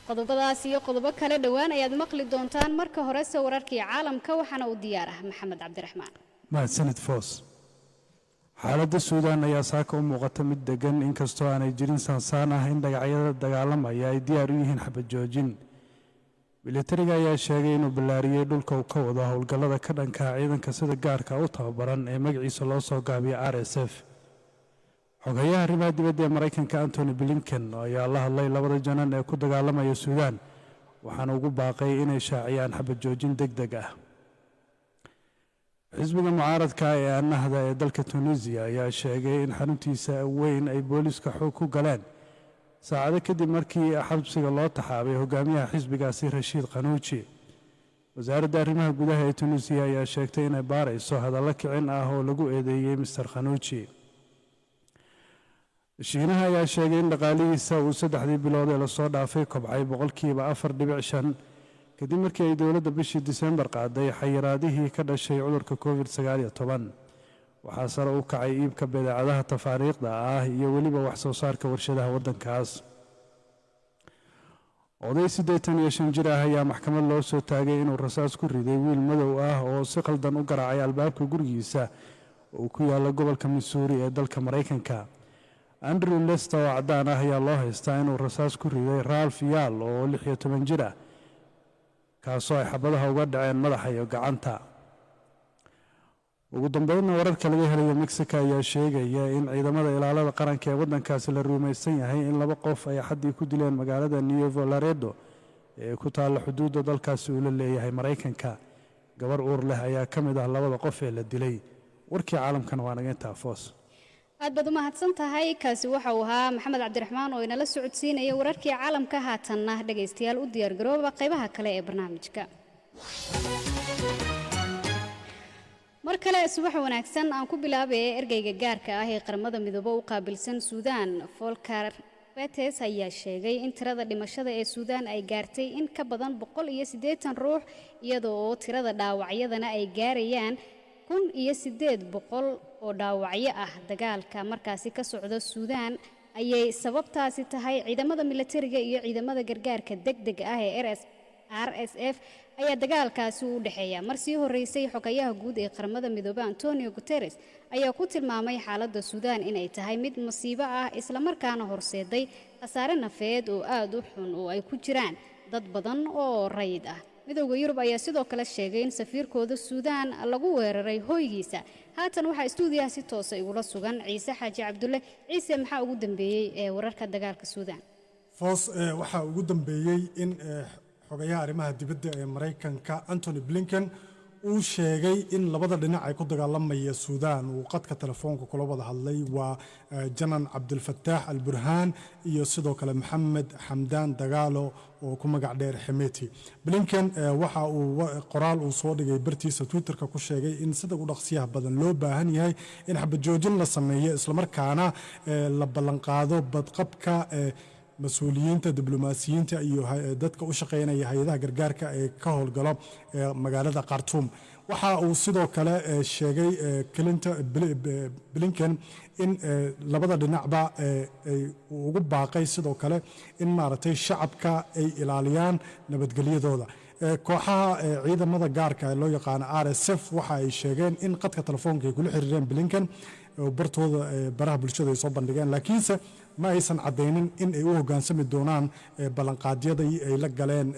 qodobadaas iyo qodobo kale dhawaan ayaad maqli doontaan marka hore wararkii caalamka waxaana u diyaar ah Maxamed Cabdiraxmaan mahadsanid foos xaaladda Suudaan ayaa saaka u muuqata mid degan inkastoo aanay jirin sansaan ah in dhagacyada dagaalamaya ay diyaar u yihiin xabad joojin militariga ayaa sheegay inuu ballaariyay dhulka uu ka wado howlgallada ka dhanka ciidanka sida gaarka u tababaran ee magaciisa loo soo gaabiyay RSF xogayaha arrimaha dibadda ee Mareykanka Anthony Blinken ayaa la hadlay labada janan ee ku dagaalamaya Suudaan waxaana ugu baaqay inay shaaciyaan xabad joojin degdeg ah xisbiga mucaaradka ee annahda ee dalka Tunisia ayaa sheegay in xaruntiisa weyn ay booliska xoog ku galeen saacado kadib markii xabsiga loo taxaabay hogaamiyaha xisbigaasi Rashid Qanuuchi wasaaradda arrimaha gudaha ee Tunisia ayaa sheegtay inay baarayso hadallo kicin ah oo lagu eedeeyay Mr. Qanuuchi Shiinaha ayaa sheegay in dhaqaalihiisa uu 3 bilood ee la soo dhaafay kobcay 4.5 kadib markii ay dawladda bishii December qaaday xayiraadihii ka dhashay cudurka COVID-19 waxaa sare u kacay iibka badeecadaha tafaariiqda ah iyo weliba wax soo saarka warshadaha waddankaas oday 85 jir ah ayaa maxkamad loo soo taagay inuu rasaas ku riday wiil madow ah oo si qaldan u garaacay albaabka gurigiisa oo ku yaala gobolka Missouri ee dalka Mareykanka Andrew Lester oo cadaan ah ayaa loo haystaa inuu rasaas ku riday Ralph Yaal oo 16 jir ah kaasoo ay xabadaha uga dhaceen madaxa iyo gacanta ugu dambeynna wararka laga helayo Mexico ayaa sheegaya in ciidamada ilaalada qaranka ee waddankaasi la rumaysan yahay in 2 qof ay xadii ku dileen magaalada Nuevo Laredo ee ku taalla xuduudda dalkaasi uu la leeyahay Mareykanka gabar uur leh ayaa ka mid ah 2 qof ee la dilay warkii caalamkana waa naga intaa foos aad baad u mahadsan tahay kaasi waxa uu ahaa Maxamed Cabdiraxmaan oo inala socodsiinaya wararkii caalamka haatanna dhageystayaal u diyaar garooba qaybaha kale ee barnaamijka markale subax wanaagsan aan ku bilaabay ergeyga gaarka ah ee qaramada midoobo u qaabilsan Suudaan Volker Perthes ayaa sheegay in tirada dhimashada ee Suudaan ay gaartay in ka badan 180 ruux iyadoo tirada dhaawacyadana ay gaarayaan 1800 oo dhaawacyo ah dagaalka markaasi ka socda Suudaan ayay sababtaasi tahay ciidamada militariga iyo ciidamada gargaarka degdeg ah ee RSF ayaa dagaalkaasi u dhaxeeya markii horeysay xogayaha guud ee qaramada midoobe Antonio Guterres ayaa ku tilmaamay xaaladda Suudaan inay tahay mid masiibo ah isla markaana horseeday khasaare nafeed oo aad u xun oo ay ku jiraan dad badan oo rayid ah midowga Yurub ayaa sidoo kale sheegay in safiirkooda Suudaan lagu weeraray hoygiisa haatan waxa istuudiyaha si toos ah ula sugan Ciise Xaaji Cabdulle Ciise maxaa ugu dambeeyay ee wararka dagaalka Suudaan foos waxa ugu dambeeyay in xogayaha arrimaha dibadda ee Mareykanka Anthony Blinken uu sheegay in labada dhinac ay ku dagaalamaya Suudaan uu qadka telefoonka kula wada hadlay waa Janan Abdul Fattah al-Burhan iyo sidoo kale Maxamed Xamdaan Dagaalo oo ku magac dheer Xameti Blinken waxa uu qoraal uu soo dhigay bartiisa Twitterka ku sheegay in sida ugu dhaqsiyaha badan loo baahan yahay in xabad joojin la sameeyo isla markaana la ballan qaado badqabka mas'uuliyiinta diblomaasiyiinta iyo dadka u shaqeynaya hay'adaha gargaarka ee ka howlgalo magaalada Khartoum waxa uu sidoo kale sheegay Blinken in labada dhinacba ay ugu baaqay sidoo kale in maaragtay shacabka ay ilaaliyaan nabadgelyadooda kooxaha ciidamada gaarka ee loo yaqaan RSF waxa ay sheegeen in qadka telefoonka ay kula xiriireen Blinken bartooda baraha bulshada ay soo bandhigeen laakiinse ma aysan cadeynin in ay u hoggaansami doonaan ballanqaadyadii ay la galeen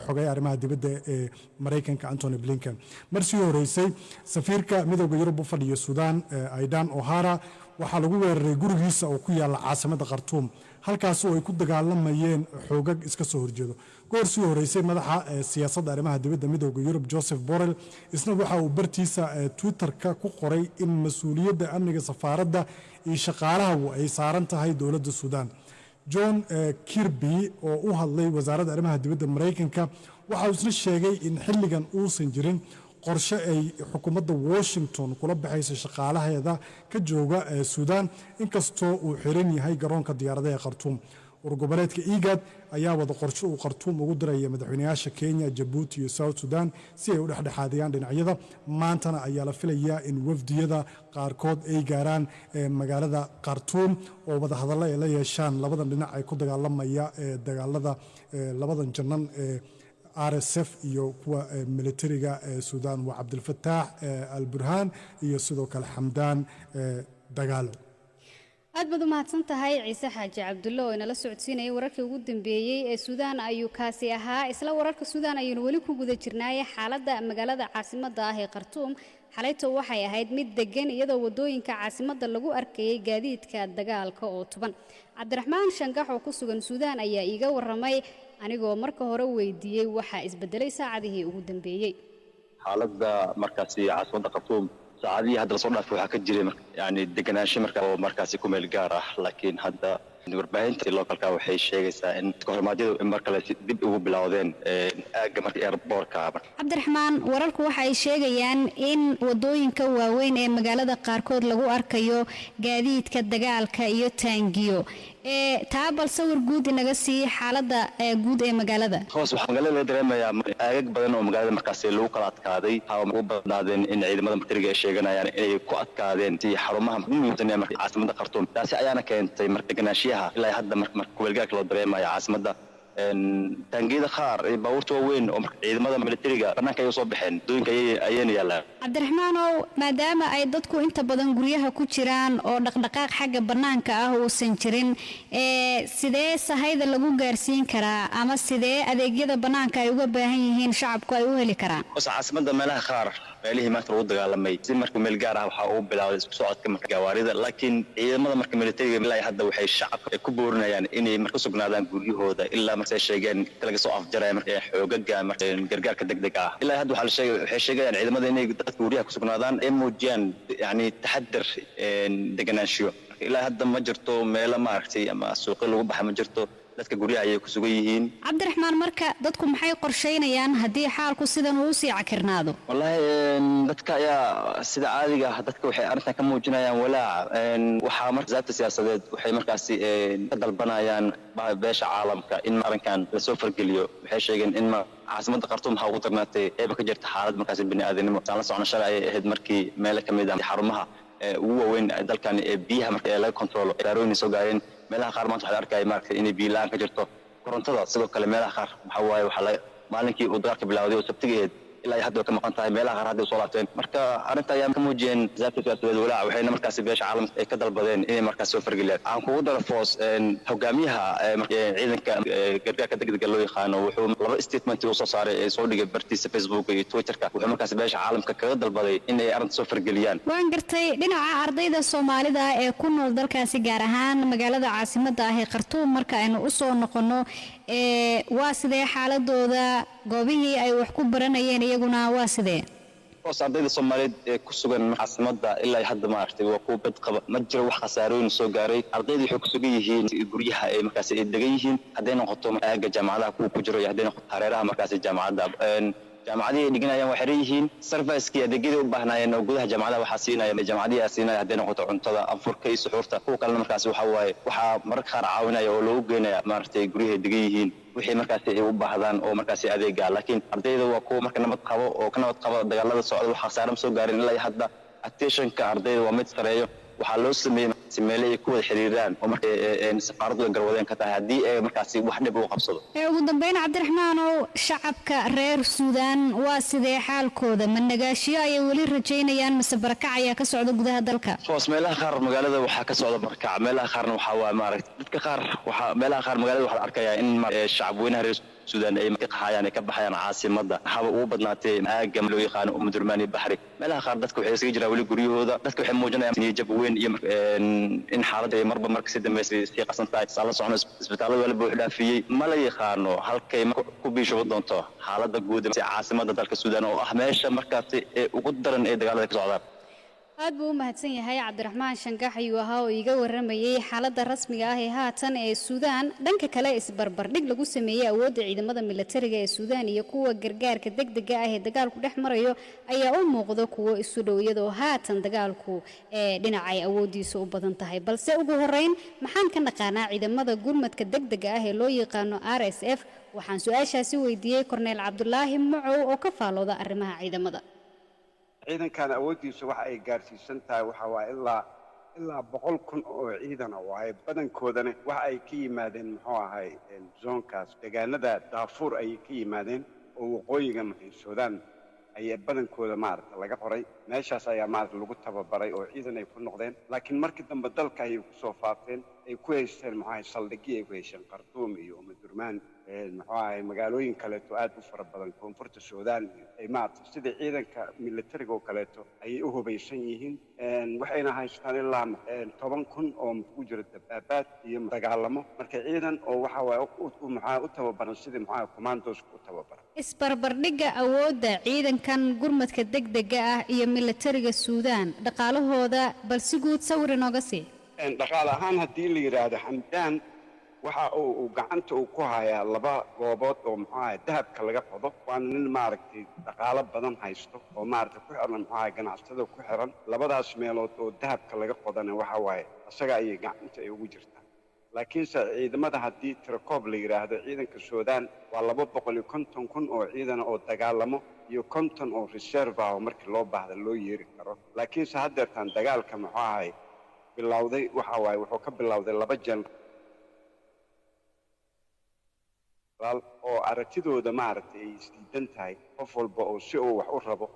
xogayaha arrimaha dibadda ee Mareykanka Anthony Blinken markii horeysay safiirka midowga Yurub u fadhiya Suudaan Aidan O'Hara waxaa lagu weeraray gurigiisa oo ku yaala caasimadda Khartoum halkaas oo ay ku dagaalamayeen xoogag iska soo horjeedo goor sii horeysay madaxa siyaasadda arrimaha dibadda midowga Yurub Joseph Borrell isna waxa uu bartiisa Twitterka ku qoray in mas'uuliyadda amniga safaaradda iyo shaqaalaha ay saaran tahay dowladda Suudaan John Kirby oo u hadlay wasaaradda arrimaha dibadda Mareykanka waxa uu isna sheegay in xilligan uusan jirin qorshe ay xukuumadda Washington kula baxayso shaqaalaheeda ka jooga Suudaan inkastoo uu xiran yahay garoonka diyaaradaha Khartoum urgoboleedka IGAD ayaa wada qorshe uu Khartoum ugu diraya madaxweynayaasha Kenya, Djibouti iyo South Sudan si ay u dhexdhexaadiyaan dhinacyada. maantana ayaa la filayaa in wafdiyada qaarkood ay gaaraan magaalada Khartoum oo wada hadallo ay la yeeshaan labadan dhinac ay ku dagaalamaya dagaalada labadan janan RSF iyo kuwa militariga Sudan waa Cabdilfataax al-Burhaan iyo sidoo kale Xamdaan Dagaalo. aad baad u mahadsan tahay Ciise Xaaji Cabdulle oo inala socodsiinayay wararkii ugu dambeeyay ee Suudaan ayuu kaasi ahaa. isla wararka Suudaan ayaynu weli ku guda jirnay xaaladda magaalada caasimadda ah ee Khartoum xalayto waxay ahayd mid degan iyadoo wadooyinka caasimadda lagu arkayay gaadiidka dagaalka oo tuban. Cabdiraxmaan Shangax oo ku sugan Suudaan ayaa iiga waramay anigoo marka hore weydiiyay waxa isbedelay saacadihii ugu dambeeyay. xaaladda markaasi caasimadda Khartoum saacadihii hadda soo dhaafay waxa ka jiray yani deganaansho markaasi ku meel gaar ah laakiin hadda warbaahinta localka waxay sheegaysaa in kahormaadyadu mar kale dib ugu bilowdeen aaga marka airportka. Cabdiraxmaan wararku waxay sheegayaan in wadooyinka waaweyn ee magaalada qaarkood lagu arkayo gaadiidka dagaalka iyo taangiyo taa bal sawir guud inaga sii xaaladda guud ee magaalada. hoos waxa magaalada la dareemayaa aagag badan oo magaalada markaasi lagu kala adkaaday oo ugu badnaadeen in ciidamada militariga ay sheeganayaan inay ku adkaadeen si xarumaha muhiimsan ee caasimadda Khartoum. taasi ayaana keentay deganaanshiyaha ilaa hadda marka kuweelgaarka loo dareemayo caasimadda. taangiyada qaar ee baabuurta weyn oo ciidamada militariga banaanka ay soo baxeen dooyinka ayayna yaalaan. Cabdiraxmaanow maadaama ay dadku inta badan guryaha ku jiraan oo dhaqdhaqaaq xagga banaanka ah uusan jirin sidee sahayda lagu gaarsiin karaa ama sidee adeegyada banaanka ay uga baahan yihiin shacabku ay u heli karaan? caasimadda meelaha qaar meelihii maanta lagu dagaalamay si marka meel gaar ah waxa uu bilaawday isku socodka marka gawaarida laakiin ciidamada marka militariga ilaa hadda waxay shacabka ku boorinayaan inay marka sugnaadaan guryahooda ilaa marka ay sheegeen laga soo afjaraya marka xoogaga marka gargaarka degdeg ah. ilaa hadda waxay sheegayaan ciidamada inay dadka guryaha ku sugnaadaan ay muujiyaan yani taxadar deganaansho. ilaa hadda ma jirto meelo maaragtay ama suuqyo lagu baxa ma jirto dadka guryaha ayay ku sugan yihiin. Cabdiraxmaan marka dadku maxay qorsheynayaan haddii xaalku sidan uu sii cakirnaado? wallahi dadka ayaa sida caadiga ah dadka waxay arrintan ka muujinayaan walaac waxa marka zaabta siyaasadeed waxay markaasi ka dalbanayaan beesha caalamka in arrinkan la soo fargeliyo. waxay sheegeen in caasimadda Khartoum waxa ugu darnaatay eeba ka jirta xaalad markaasi bini'aadanimo aan la socon shalay ay ahayd markii meel ka mid ah xarumaha ugu waaweyn dalkan ee biyaha marka laga kontrolo gaarooyin soo gaareen. meelaha qaar maanta waxaa arkay markay inay biyo la'aan ka jirto korontada sidoo kale meelaha qaar waxa maalinkii uu dagaalka bilowday oo sabtigeed ilaa hadda way ka maqan tahay meelaha qaar hadda soo laabteen. marka arrinta ayaa ka muujiyeen zaabta siyaasadeed walaac waxayna markaasi beesha caalamka ay ka dalbadeen inay markaas soo fargeliyaan. aan kugu daro foos hogaamiyaha ciidanka gargaarka degdega loo yaqaano wuxuu laba statement uu soo saaray ee soo dhigay bartiisa Facebook iyo Twitterka wuxuu markaasi beesha caalamka kaga dalbaday inay arrinta soo fargeliyaan. waan gartay dhinaca ardayda Soomaalida ee ku nool dalkaasi gaar ahaan magaalada caasimadda ah ee Khartoum marka aynu u soo noqono waa sidee xaaladooda goobihii ay wax ku baranayeen iyaguna waa sidee? ardayda Soomaaliyeed ee ku sugan caasimadda ilaa hadda maaragtay waa kuwa bad qaba ma jiro wax khasaarooyin soo gaaray. ardaydu waxay ku sugan yihiin guryaha ay markaasi ay degan yihiin hadday noqoto aaga jaamacadaha kuwa ku jiro iyo hadday noqoto hareeraha markaasi jaamacadda jaamacadii dhiganayaan waxay leeyihiin service-kii adeegyada u baahnaayeen oo gudaha jaamacadaha waxaa siinaya jaamacadii siinaya hadday noqoto cuntada anfurka iyo suxuurta kuwa kalena markaasi waxaa mararka qaar caawinaya oo loogu geenaya maaragtay guryaha degan yihiin wixii markaasi ay u baahdaan oo markaasi adeega. laakiin ardayda waa kuwa marka nabad qabo dagaalada socda wax khasaare ma soo gaarin ilaa hadda attentionka ardayda waa mid sareeyo. waxaa loo sameeyay meelo ay ku wada xiriiraan oo marka safaaraddu garwadeen ka tahay haddii ay markaasi wax dhib u qabsado. ugu dambeyn Cabdiraxmaanow shacabka reer Suudaan waa sidee xaalkooda ma nagaashiyo ay weli rajaynayaan mise barakac ayaa ka socda gudaha dalka? meelaha qaar magaalada waxaa ka socda barakac meelaha qaarna waxaa maaragtay dadka qaar meelaha qaar magaalada waxaa arkayaa in shacab weynaha reer Suudaan ay ka qaxayaan ay ka baxayaan caasimadda waxaa ugu badnaatay aaga loo yaqaan Umdurmaan iyo Bahri. meelaha qaar dadka waxay isaga jiraan weli guryahooda dadka waxay muujinayaan niyad-jab weyn iyo in xaaladda ay marba marka si dambeysay sii qasan tahay. sala socon isbitaalada wala buux dhaafiyay ma la yaqaano halkay ku biisho doonto xaaladda guud ee caasimadda dalka Suudaan oo ah meesha markaasi ugu daran ee dagaalada ka socdaan. aad buu u mahadsan yahay cabdiraxmaan shangax ayuu ahaa oo iiga waramayay xaaladda rasmiga ah ee haatan ee suudaan. dhanka kale isbarbardhig lagu sameeyey awoodda ciidamada militariga ee suudaan iyo kuwa gargaarka degdega ah ee dagaalku dhex marayo ayaa u muuqda kuwo isu dhow iyadoo haatan dagaalku dhinacay awooddiisa u badan tahay. balse ugu horeyn maxaan ka naqaanaa ciidamada gurmadka degdega ah ee loo yaqaano RSF? waxaan su-aashaasi weydiiyey korneyl cabdulaahi macow oo ka faalooda arrimaha ciidamada. ciidankan awooddiisu waxa ay gaarsiisan tahay waxa waa ilaa 100,000 oo ciidan waaye badankoodana waxa ay ka yimaadeen muxuu ahay zoonkaas deegaanada Darfur ay ka yimaadeen oo waqooyiga Suudaan ay badankooda maarta laga qoray meeshaas ayaa maarta lagu tababaray oo ciidan ay ku noqdeen laakiin markii dambe dalka ay ku soo faafteen ay ku haysteen muxuu ahay saldhigii ay ku haysteen Khartoum iyo Omdurman muxuu ahay magaalooyin kale oo aad u fara badan koonfurta Suudaan ay maarta sida ciidanka militariga oo kale ay u hubaysan yihiin waxayna haystaan ilaa 10,000 oo ku jira dabaabaad iyo dagaalamo marka ciidan oo waxa way u tababaran sida muxuu ahay commandos ku tababaran. isbarbardhigga awoodda ciidankan gurmadka degdega ah iyo militariga Suudaan dhaqaalahooda bal si guud sawir inooga sii. dhaqaale ahaan haddii la yiraahdo Hamdaan waxa uu gacanta uu ku hayaa 2 goobood oo muxuu ahay dahabka laga qodo waan nin maaragtay dhaqaale badan haysto oo maaragtay ku xiran muxuu ahay ganacsatada ku xiran labadaas meelood oo dahabka laga qodana waxa waaye asaga ay gacanta ay ugu jirtaa laakiin ciidamada haddii tirakoob la yiraahdo ciidanka Suudaan waa 250,000 oo ciidan oo dagaalamo iyo 50 oo reserve ah oo markii loo baahdo loo yeeri karo laakiin haddeertan dagaalka muxuu ahay bilowday waxa waaye wuxuu ka bilowday 2 jeneraal oo aragtidooda maaragtay ay isdiidan tahay qof walba oo si uu wax u rabo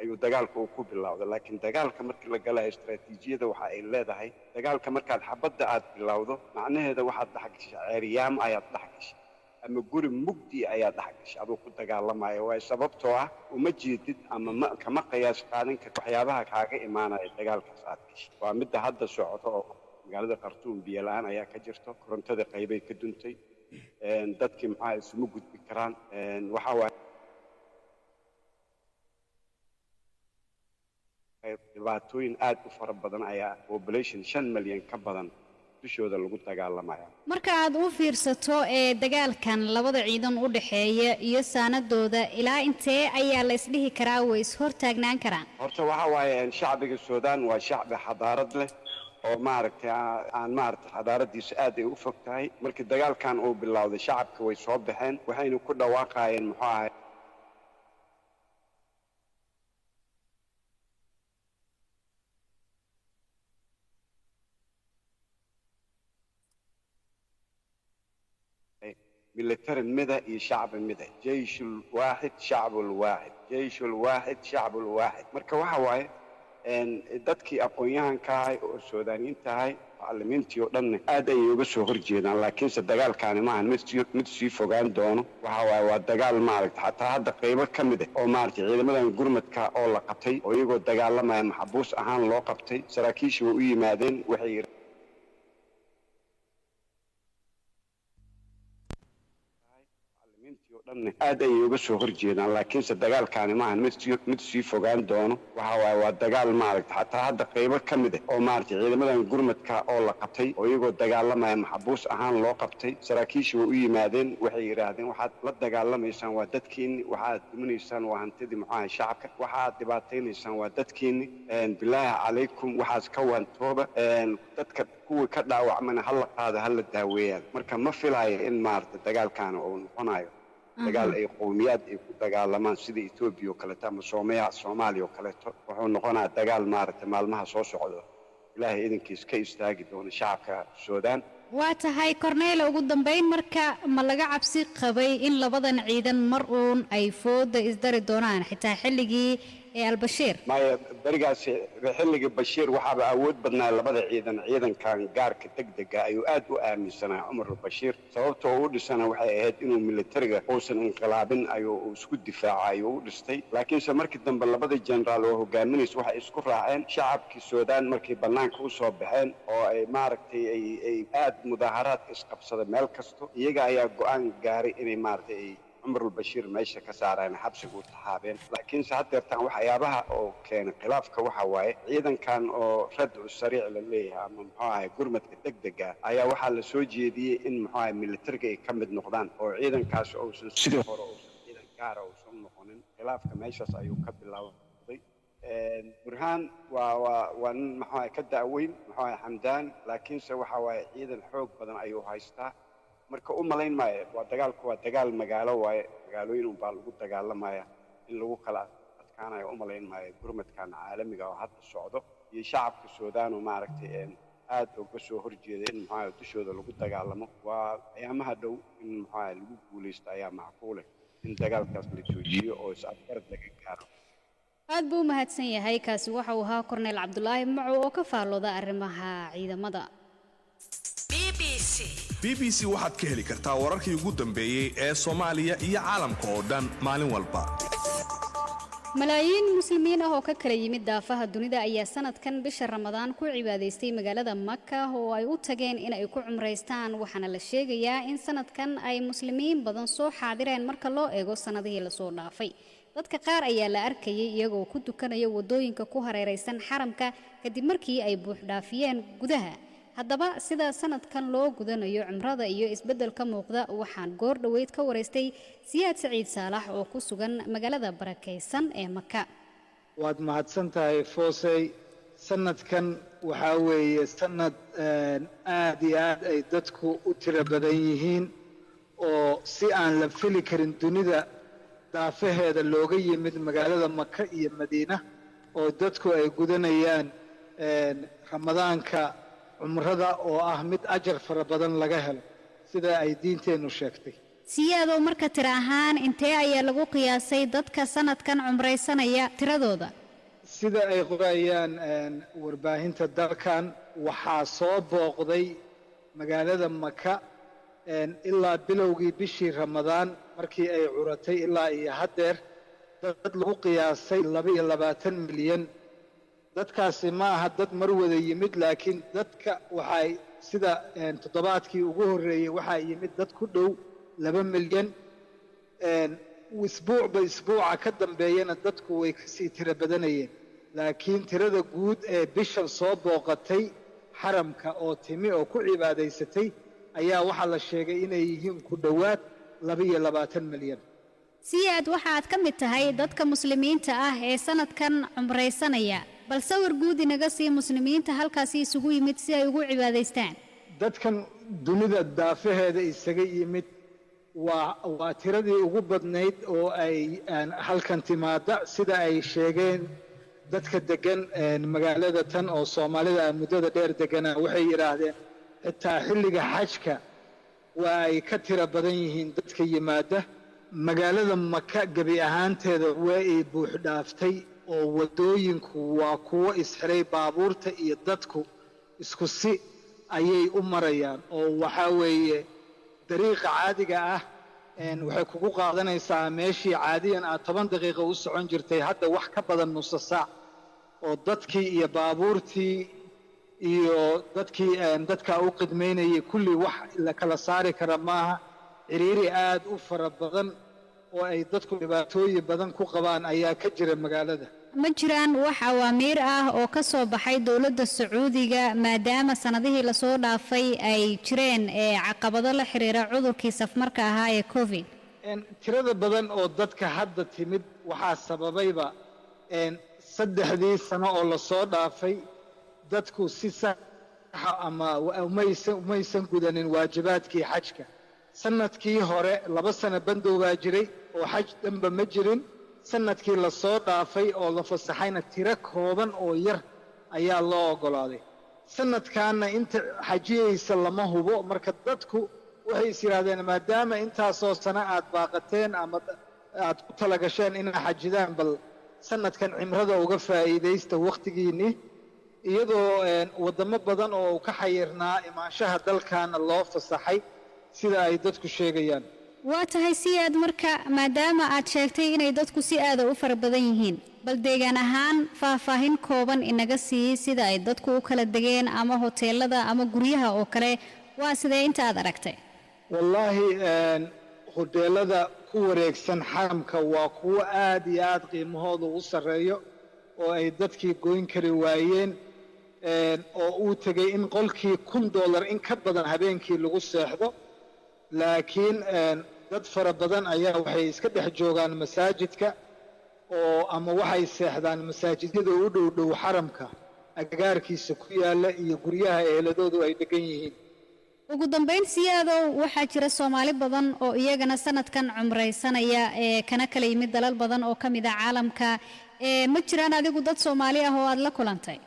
ayuu dagaalku ku bilowday laakiin dagaalka markii la galay istaraatiijiyada waxa ay leedahay dagaalka markaad xabadda aad bilowdo macnaheedu waxaad dhaxgashay ceeriyaam ayaad dhaxgashay ama guri mugdi ayaad dhaxgashay adoo ku dagaalamayo way sababtoo ah uma jeedid ama kama qiyaas qaadan karto waxyaabaha kaaga imaanaya dagaalkaas aad gashay waa mid hadda socoto oo magaalada Khartoum biyo la'aan ayaa ka jirto korontada qaybay ka duntay dadkii maxaa isuma gudbi karaan waxa waa dhibaatooyin aad u fara badan ayaa population 5 milyan ka badan dushooda lagu dagaalamaya. marka aad u fiirsato dagaalkan labada ciidan u dhaxeeya iyo saanadooda ilaa intee ayaa la isdhihi karaa way is hortaagnaan karaan? horta waxa waaye shacbiga Suudaan waa shacbi xadaarad leh oo maaragtay aan maaragtay xadaaradiisa aad ay u fog tahay markii dagaalkan uu bilowday shacabka way soo baxeen waxayna ku dhawaaqayeen muxuu ahay ميليتري مدى iyo shacab mid جيش الواحد شعب الواحد جيش الواحد شعب الواحد marka waxa waaye dadkii aqoon-yahanka ah oo Suudaaniyiin tahay macallimiintii oo dhan aad ay uga soo horjeedaan laakiin dagaalkaani ma ahan mid sii fogaan doono waxa waaye waa dagaal maaragtay xataa hadda qaybo ka mid ah oo maaragtay ciidamadan gurmadka oo la qabtay oo iyagoo dagaalamaya maxbuus ahaan loo qabtay saraakiishu way u yimaadeen waxay aad ay uga soo horjeedaan laakiin dagaalkaani ma ahan mid sii fogaan doono waxa waaye waa dagaal maaragtay xataa hadda qaybo ka mid ah oo maaragtay ciidamadan gurmadka oo la qabtay oo iyagoo dagaalamaya maxbuus ahaan loo qabtay saraakiishu way u yimaadeen waxay yiraahdeen waxaad la dagaalamaysaan waa dadkiinni waxaad diminaysaan waa hantidii muxuu ahay shacabka waxaad dhibaataynaysaan waa dadkiinni bilaahi calaykum waxaas ka wantooba dadka kuwa ka dhaawacmana hala qaado hala daaweeyaan marka ma filayo in maaragtay dagaalkaani uu noqonayo dagaal ay qowmiyad ay ku dagaalamaan sida Ethiopia oo kale ama Soomaaliya oo kale wuxuu noqonayaa dagaal maaragtay maalmaha soo socda ilaahay idinkiis ka istaagi doona shacabka Suudaan. waa tahay korneyl ugu dambeyn marka ma laga cabsi qabay in labadan ciidan mar uun ay fooda isdari doonaan xitaa xilligii al-Bashir? maya barigaas xilligii Bashir waxaa awood badnaa labada ciidankan gaarka degdega ayuu aad u aaminsanaa Umar al-Bashir sababtoo uu dhisana waxay ahayd inuu militariga uusan inqilaabin ayuu isku difaacay uu dhistay laakiinse markii dambe labada jeneraal oo hogaaminaysa waxay isku raaceen shacabkii Suudaan markii banaanka u soo baxeen oo ay maaragtay ay aad mudaaharaad isqabsada meel kasto iyaga ayaa go'aan gaaray inay maaragtay cumar al-bashiir meesha ka saareen xabsiga u taxaabeen laakiinse haddeertaan waxyaabaha oo keenay khilaafka waxa waaye ciidankan oo radcu sariic la leeyahay ama muxuu ahay gurmadka degdega ayaa waxaa la soo jeediyey in muxuu ahay militariga ay ka mid noqdaan oo ciidankaas uusan sidii hore uusan ciidan gaara uusan noqonin khilaafka meeshaas ayuu ka bilaabay burhaan waa nin muxuu ahay ka da'weyn muxuu ahay xamdaan laakiinse waxa waaye ciidan xoog badan ayuu haystaa marka u malayn maayo waa dagaal magaalo waaye magaalooyin unbaa lagu dagaalamaya in lagu kala adkaanayo u malayn maayo gurmadkan caalamiga oo hadda socdo iyo shacabka suudaan oo maaragtay aad uga soo horjeeda in muxuu ahay dushooda lagu dagaalamo waa ayaamaha dhow in muxuu ahay lagu guulaysto ayaa macquule in dagaalkaas la joojiyo oo is-afgarad laga gaaro aad buu u mahadsan yahay kaasi waxa uu ahaa korneyl cabdulaahi macow oo ka faallooda arrimaha ciidamada b b c waxaad ka heli kartaa wararkii ugu dambeeyey ee Soomaaliya iyo caalamka oo dhan maalin walba. malaayiin muslimiin ah oo ka kala yimid daafaha dunida ayaa sanadkan bisha Ramadaan ku cibaadaystay magaalada Makka oo ay u tageen in ay ku cumreystaan waxaana la sheegayaa in sanadkan ay muslimiin badan soo xaadireen marka loo eego sanadihii la soo dhaafay. dadka qaar ayaa la arkayay iyagoo ku dukanaya wadooyinka ku hareeraysan xaramka kadib markii ay buux dhaafiyeen gudaha. haddaba sida sanadkan loo gudanayo cumrada iyo isbeddelka muuqda waxaan goor dhaweyd ka wareystay Siyaad Saciid Saalax oo ku sugan magaalada barakeysan ee Makka. waad mahadsantahay Foosey sanadkan waxa weeye sanad aad iyo aad ay dadku u tiro badan yihiin oo si aan la fili karin dunida daafaheeda looga yimid magaalada Makka iyo Madiina oo dadku ay gudanayaan Ramadaanka cumrada oo ah mid ajar fara badan laga helo sida ay diinteenu sheegtay. Siyaado marka tira ahaan intee ayaa lagu qiyaasay dadka sanadkan cumreysanaya tiradooda? sida ay qorayaan warbaahinta dalkan waxaa soo booqday magaalada Makka ilaa bilowgii bishii Ramadaan markii ay curatay ilaa iyo haddeer dad lagu qiyaasay 22 milyan. dadkaasi ma aha dad mar wada yimid laakiin dadka waxay sida toddobaadkii ugu horeeyay waxa yimid dad ku dhow 2 milyan isbuuca ka dambeeyana dadku way ka sii tiro badanayeen laakiin tirada guud ee bishan soo booqatay xaramka oo timi oo ku cibaadaysatay ayaa waxa la sheegay inay yihiin ku dhowaad 22 milyan. Siyaad waxaad ka mid tahay dadka muslimiinta ah ee sanadkan cumreysanaya bal sawir guud inaga sii muslimiinta halkaas isugu yimid si ay ugu cibaadaystaan. dadkan dunida daafaheeda isaga yimid waa tiradii ugu badnayd oo ay halkan timaada sida ay sheegeen dadka degan magaalada tan oo Soomaalida muddada dheer deganaa waxay yiraahdeen xitaa xilliga xajka waa ay ka tiro badan yihiin dadka yimaada. magaalada Makka gabi ahaanteeda waa ay buux dhaaftay oo wadooyinku waa kuwo isxiray baabuurta iyo dadku isku si ayay u marayaan oo waxa weeye dariiqa caadiga ah waxay kugu qaadanaysaa meeshii caadiyan aad 10 daqiiqo u socon jirtay hadda wax ka badan nus saac oo dadkii iyo baabuurtii iyo dadka u qidmeynayay kulli wax la kala saari kara maaha. ciriiri aad u fara badan oo ay dadku dhibaatooyin badan ku qabaan ayaa ka jira magaalada. ma jiraan wax awaamiir ah oo ka soo baxay dawladda Sacuudiga maadaama sanadihii la soo dhaafay ay jireen caqabado la xiriira cudurkii safmarka ahaa ee Covid. tirada badan oo dadka hadda timid waxaa sababayba 3 sano oo la soo dhaafay dadku si sax ama umaysan gudanin waajibaadkii xajka. sanadkii hore 2 sano bandow baa jiray oo xaj dhanba ma jirin. sanadkii la soo dhaafay oo la fasaxayna tiro kooban oo yar ayaa loo ogolaaday. sanadkaana inta xajiyeysa lama hubo marka dadku waxay is yiraahdeen maadaama intaasoo sano aad baaqateen ama aad ku talagasheen inaad xajidaan bal sanadkan cimrada uga faa'iideysta waqtigiini iyadoo wadamo badan oo ka xayirnaa imaanshaha dalkaana loo fasaxay sida ay dadku sheegayaan. waa tahay Siyaad marka maadaama aad sheegtay inay dadku si aad u fara badan yihiin bal deegaan ahaan faahfaahin kooban inaga sii sida ay dadku u kala degeen ama hoteelada ama guryaha oo kale waa sidee inta aad aragtay. wallaahi hoteelada ku wareegsan xaramka waa kuwo aad iyo aad qiimahooda u sarreeyo oo ay dadkii goyn kari waayeen oo uu tegey in qolkii $1,000 in ka badan habeenkii lagu seexdo laakiin dad fara badan ayaa waxay iska dhex joogaan masaajidka oo ama waxay seexdaan masaajidyada u dhow dhow xaramka agagaarkiisa ku yaalla iyo guryaha eheladoodu ay degan yihiin ugu dambeyn siyaadow waxaa jira Soomaali badan oo iyagana sanadkan cumraysanaya kana kala yimid dalal badan oo kamid ah caalamka ma jiraan adigu dad Soomaali ah oo aad la kulantay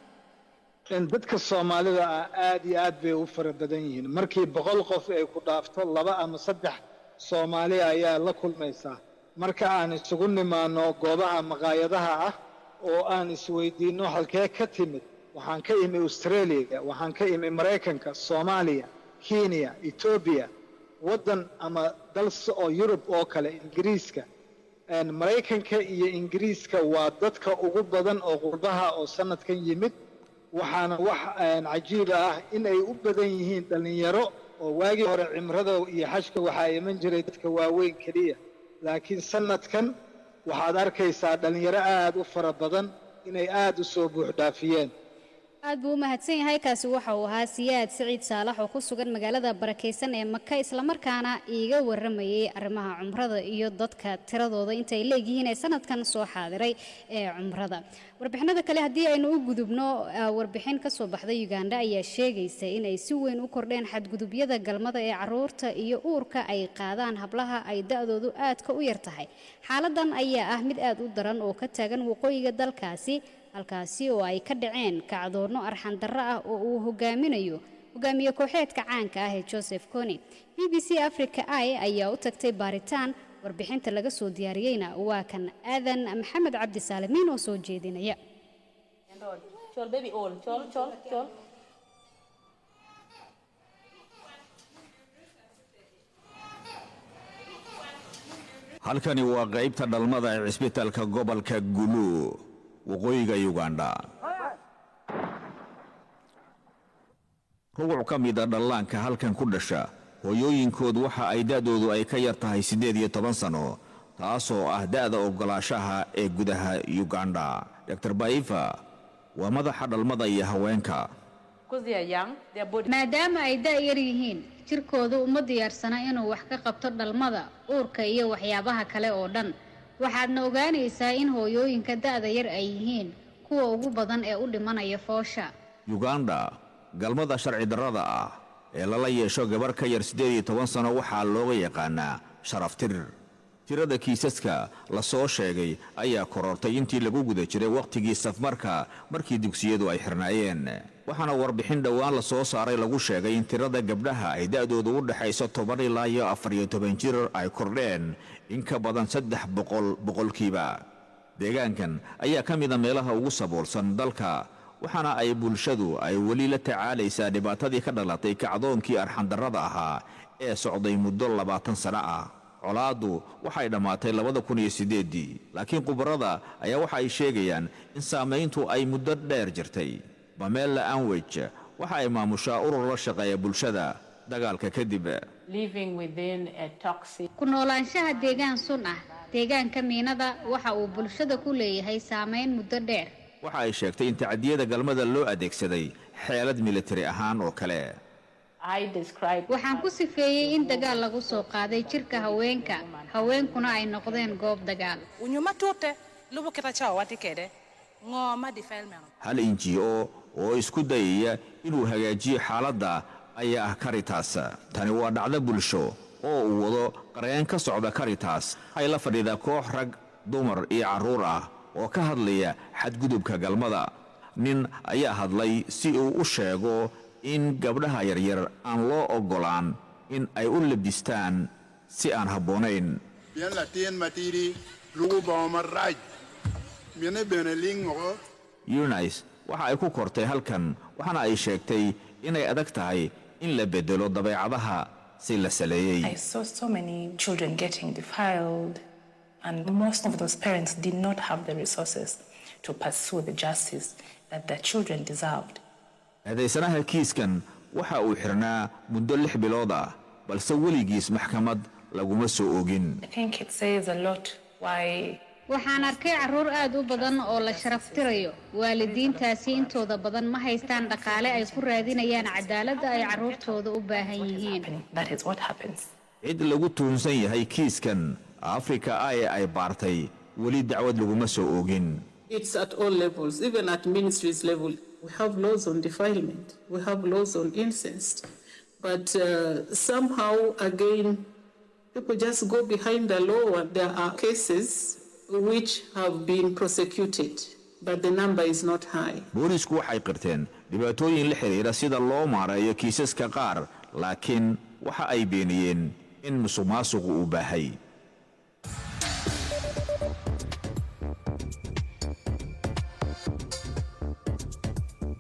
dadka Soomaalida aad iyo aad bay u fara badan yihiin markii 100 qof ay ku dhaafto 2 ama 3 Soomaali ayaa la kulmaysaa marka aan isugu nimaano goobaha maqaayadaha ah oo aan isweydiino halkee ka timid waxaan ka imi Australia waxaan ka imi Mareykanka Soomaaliya Kenya Ethiopia wadan ama dal oo Europe oo kale Ingiriiska Mareykanka iyo Ingiriiska waa dadka ugu badan oo qurbaha oo sanadkan yimid waxaana wax cajiib ah in ay u badan yihiin dhalinyaro oo waagii hore cimrada iyo xajka waxa iman jiray dadka waaweyn kaliya laakiin sanadkan waxaad arkaysaa dhalinyaro aad u fara badan inay aad u soo buux dhaafiyeen aad buu mahadsan yahay kaasi waxa uu ahaa Siyaad Saciid Saalax oo ku sugan magaalada barakeysan ee Makka isla markaana iiga waramayay arrimaha cumrada iyo dadka tiradooda intay leeyihiin ee sanadkan soo xaadiray ee cumrada warbixinada kale hadii aynu u gudubno warbixin ka soo baxday Uganda ayaa sheegaysa in ay si weyn u kordheen xadgudubyada galmada ee caruurta iyo uurka ay qaadaan hablaha ay da'doodu aad ka u yar tahay xaaladan ayaa ah mid aad u daran oo ka taagan waqooyiga dalkaasi halkaasi oo ay ka dhaceen kacdoonno arxan darro ah oo uu hogaamiye kooxeedka caanka ah ee Joseph Kony BBC Africa ayaa u tagtay baaritaan warbixinta laga soo diyaariyayna waa kan aadan maxamed cabdi saalimiin oo soo jeedinaya halkani waa qaybta dhalmada ee isbitaalka gobolka Gulu waqooyiga Uganda ruuc ka mid ah dhallaanka halkan ku dhasha hooyooyinkoodu waxa ay da'doodu ay ka yar tahay 18 sano taasoo ah da'da ogolaashaha ee gudaha Uganda Dr. Baifa waa madaxa dhalmada iyo haweenka maadaama ay da'yar yihiin jirkoodu uma diyaarsana inuu wax ka qabto dhalmada uurka iyo waxyaabaha kale oo dhan waxaadna ogaanaysaa in hooyooyinka da'da yar ay yihiin kuwa ugu badan ee u dhimanaya foosha Uganda galmada sharci darrada ah ee lala yeesho gabar ka yar 18 sano waxaa looga yaqaanaa sharaftir tirada kiisaska la soo sheegay ayaa korortay intii lagu guda jiray waqtigii safmarka markii dugsiyadu ay xirnaayeen waxaana warbixin dhawaan la soo saaray lagu sheegay in tirada gabdhaha ay da'doodu u dhaxayso 10 ilaa 14 jir ay kordheen in ka badan 300 boqolkiiba deegaankan ayaa ka mid ah meelaha ugu saboolsan dalka waxaana ay bulshadu ay wali la tacaalaysaa dhibaatadii ka dhalatay kacdoonkii arxan darrada ahaa ee socday muddo 20 sano ah colaadu waxay dhamaatay 2008 laakiin khubarada ayaa waxa ay sheegayaan in saameyntu ay muddo dheer jirtay Pamela Anwich waxa ay maamushaa urur la shaqeeya bulshada dagaalka kadib ku noolaanshaha deegaan sun ah deegaanka miinada waxa uu bulshada ku leeyahay saameyn muddo dheer waxa ay sheegtay in tacadiyada galmada loo adeegsaday xeelad military ahaan oo kale waxaan ku sifeeyey in dagaal lagu soo qaaday jirka haweenkuna ay noqdeen goob dagaal hal NGO oo isku dayaya inuu hagaajiyo xaaladda ayaa ah Caritas tani waa dhacdo bulsho oo uu wado qareen ka socda Caritas ay la fadhiida koox rag dumar iyo caruur ah oo ka hadlaya xadgudubka galmada nin ayaa hadlay si uu u sheego in gabdhaha yaryar aan loo ogolaan in ay u labistaan si aan habboonayn Eunice waxa ay ku kortay halkan waxaana ay sheegtay inay adag tahay in la bedelo dabeecadaha si la saleeyay I saw so many children getting defiled and most of those parents did not have the resources to pursue the justice that their children deserved. Eedaysanaha kiiskan waxa uu xirnaa muddo 6 bilood ah balse weligiis maxkamad laguma soo ogin. I think it says a lot why waxaan arkay carruur aad u badan oo la sharaftirayo. waalidiintaasi intooda badan ma haystaan dhaqaale ay ku raadinayaan cadaaladda ay carruurtooda u baahan yihiin. that is what happens. cid lagu tuunsan yahay kiiskan Afrika ay baartay weli dacwad laguma soo ogin. It's at all levels, even at ministries level. We have laws on defilement, we have laws on incest, but somehow again people just go behind the law and there are cases which have been prosecuted, but the number is not high. Boolisku waxay qirteen dhibaatooyin la xiriira sida loo maareeyo kiisaska qaar, laakiin waxa ay beeniyeen in musuqmaasuqu uu baahay.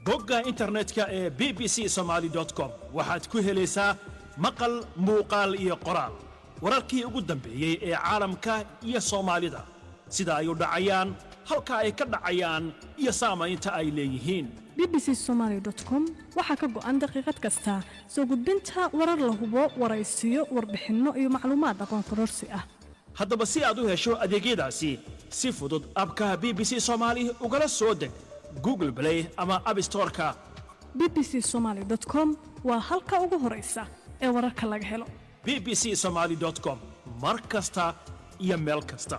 bogga internetka ee bbcsomali.com waxaad ku helaysaa maqal, muuqaal iyo qoraal. wararkii ugu dambeeyay ee caalamka iyo Soomaalida. sida ay u dhacayaan, halka ay ka dhacayaan iyo saamaynta ay leeyihiin. bbcsomali.com waxa ka go'an daqiiqad kasta soo gudbinta warar la hubo, waraysiyo, warbixinno iyo macluumaad aqoon kororsi ah. haddaba si aad u hesho adeegyadaasi si fudud abka BBC Somali ugala soo deg Google Play ama App Store-ka. bbcsomali.com waa halka ugu horeysa ee wararka laga helo. bbcsomali.com mar kasta iyo meel kasta.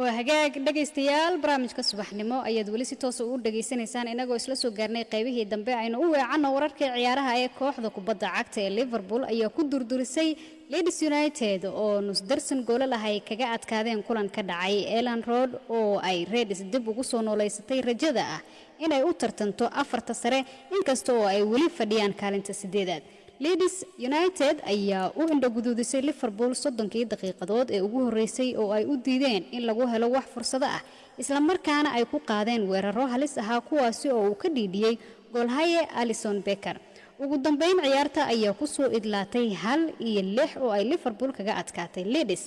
waa hagaag dhagaystayaal, barnaamijka subaxnimo ayaad weli si toos ah u dhageysanaysaan inagoo isla soo gaarnay qaybihii dambe. aynu u weecanno wararka ciyaaraha ee kooxda kubadda cagta ee Liverpool ayaa ku durdurisay Leeds United oo nus darsan goolal ah ay kaga adkaadeen kulan ka dhacay Elland Road oo ay Reds dib ugu soo nooleysatay rajada ah inay u tartanto afarta sare inkasta oo ay weli fadhiyaan kaalinta 8aad. Leeds United ayaa u indhaguduudisay Liverpool 30 daqiiqadood ee ugu horeysay oo ay u diideen in lagu helo wax fursado ah, isla markaana ay ku qaadeen weeraro halis ah kuwaasi oo uu ka dhiidhiyay goolhaye Alisson Becker. ugu dambeyn ciyaarta ayaa ku soo idlaatay 1-6 oo ay Liverpool kaga adkaatay Leeds.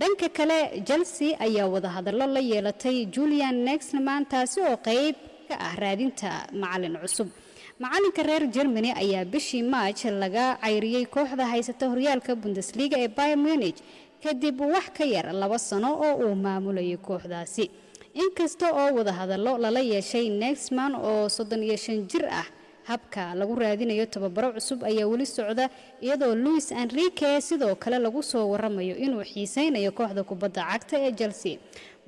dhanka kale Chelsea ayaa wada hadallo la yeelatay Julian Nagelsmann taasi oo qayb ka ah raadinta macallin cusub. macalinka reer Germany ayaa bishii March laga cayriyay kooxda haysata horyaalka Bundesliga ee Bayern Munich kadib wax ka yar 2 sano oo uu maamulayay kooxdaasi. inkasta oo wada hadallo lala yeeshay Nagelsmann oo 35 jir ah, habka lagu raadinayo tababaro cusub ayaa weli socda iyadoo Luis Enrique sidoo kale lagu soo waramayo inuu xiiseynayo kooxda kubadda cagta ee Chelsea.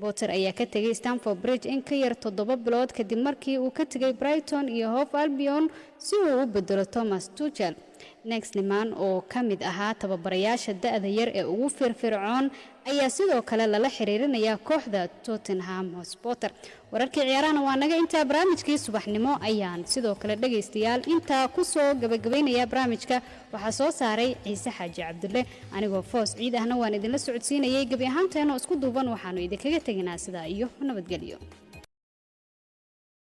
Potter ayaa ka tagay Stamford Bridge in ka yar 7 bilood kadib markii uu ka tagay Brighton iyo Hove Albion si uu u bedelo Thomas Tuchel. Nagelsmann oo ka mid ahaa tababarayaasha da'da yar ee ugu firfircoon ayaa sidoo kale lala xiriirinaya kooxda Tottenham Hotspur. wararkii ciyaarana waa naga inta barnaamijkii subaxnimo ayaan sidoo kale dhageystayaal inta ku soo gabagabeynaya barnaamijka waxa soo saaray Ciise Xaaji Cabdulle anigoo Foos Ciid ahna waan idinla socodsiinayay gabi ahaanteena isku duuban waxaanu idinkaga tagnaa sida iyo nabadgelyo.